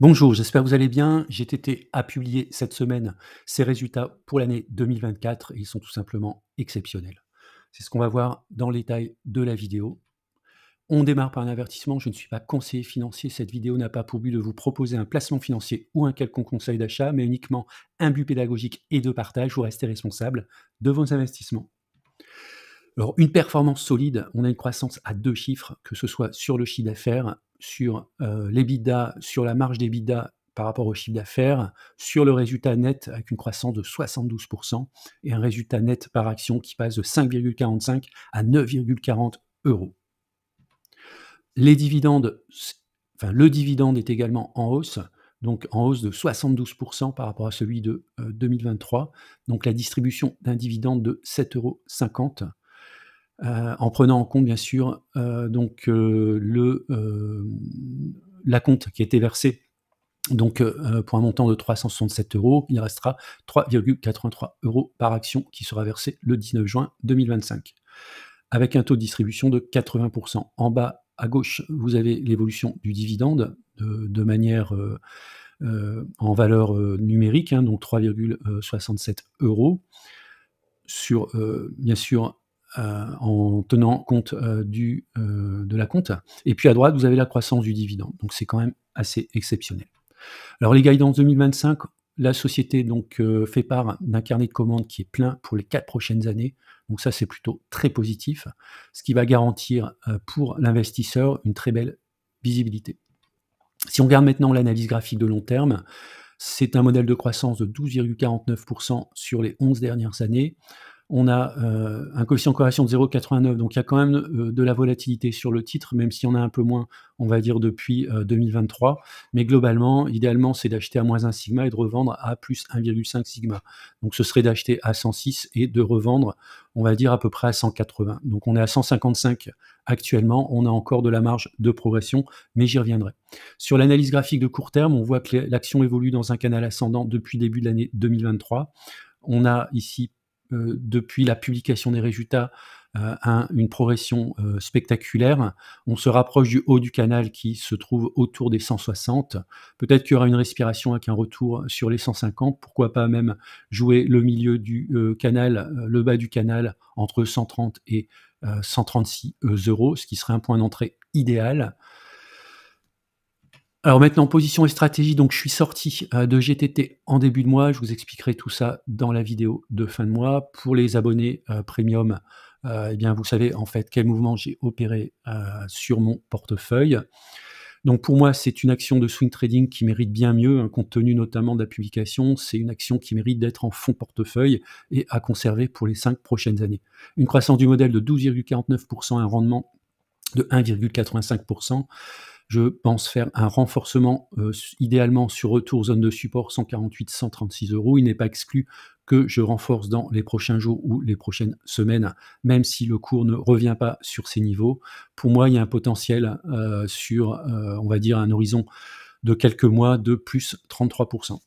Bonjour, j'espère que vous allez bien. GTT a publié cette semaine ses résultats pour l'année 2024 et ils sont tout simplement exceptionnels. C'est ce qu'on va voir dans le détail de la vidéo. On démarre par un avertissement, je ne suis pas conseiller financier, cette vidéo n'a pas pour but de vous proposer un placement financier ou un quelconque conseil d'achat, mais uniquement un but pédagogique et de partage, vous restez responsable de vos investissements. Alors, une performance solide, on a une croissance à 2 chiffres, que ce soit sur le chiffre d'affaires, sur, l'EBITDA, sur la marge d'EBITDA par rapport au chiffre d'affaires, sur le résultat net avec une croissance de 72 et un résultat net par action qui passe de 5,45 à 9,40 €. Les dividendes, le dividende est également en hausse, donc en hausse de 72 par rapport à celui de, 2023. Donc la distribution d'un dividende de 7,50 €. En prenant en compte bien sûr, l'acompte qui a été versé donc pour un montant de 367 €, il restera 3,83 € par action qui sera versé le 19 juin 2025, avec un taux de distribution de 80 %. En bas à gauche, vous avez l'évolution du dividende de manière, en valeur, numérique, hein, donc 3,67 € sur, bien sûr, en tenant compte, de l'acompte et puis à droite, vous avez la croissance du dividende, donc c'est quand même assez exceptionnel. Alors les guidances 2025, la société donc, fait part d'un carnet de commandes qui est plein pour les 4 prochaines années, donc ça, c'est plutôt très positif, ce qui va garantir, pour l'investisseur une très belle visibilité. Si on regarde maintenant l'analyse graphique de long terme, c'est un modèle de croissance de 12,49 % sur les 11 dernières années. On a, un coefficient de corrélation de 0,89, donc il y a quand même, de la volatilité sur le titre, même s'il y en a un peu moins, on va dire depuis, 2023. Mais globalement, idéalement, c'est d'acheter à -1 sigma et de revendre à +1,5 sigma. Donc ce serait d'acheter à 106 et de revendre, on va dire, à peu près à 180. Donc on est à 155 actuellement, on a encore de la marge de progression, mais j'y reviendrai. Sur l'analyse graphique de court terme, on voit que l'action évolue dans un canal ascendant depuis le début de l'année 2023. On a ici, depuis la publication des résultats, une progression, spectaculaire. On se rapproche du haut du canal qui se trouve autour des 160. Peut-être qu'il y aura une respiration avec un retour sur les 150. Pourquoi pas même jouer le milieu du, canal, le bas du canal entre 130 et 136 €, ce qui serait un point d'entrée idéal. Alors maintenant, position et stratégie, donc je suis sorti, de GTT en début de mois. Je vous expliquerai tout ça dans la vidéo de fin de mois. Pour les abonnés, premium, eh bien, vous savez, en fait, quel mouvement j'ai opéré, sur mon portefeuille. Donc pour moi, c'est une action de swing trading qui mérite bien mieux, hein, compte tenu notamment de la publication. C'est une action qui mérite d'être en fonds portefeuille et à conserver pour les 5 prochaines années. Une croissance du modèle de 12,49 %, un rendement de 1,85 %. Je pense faire un renforcement, idéalement sur retour zone de support 148-136 €. Il n'est pas exclu que je renforce dans les prochains jours ou les prochaines semaines, même si le cours ne revient pas sur ces niveaux. Pour moi, il y a un potentiel, sur, on va dire un horizon de quelques mois de plus 33 %.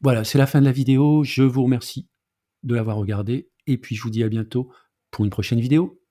Voilà, c'est la fin de la vidéo. Je vous remercie de l'avoir regardée et puis je vous dis à bientôt pour une prochaine vidéo.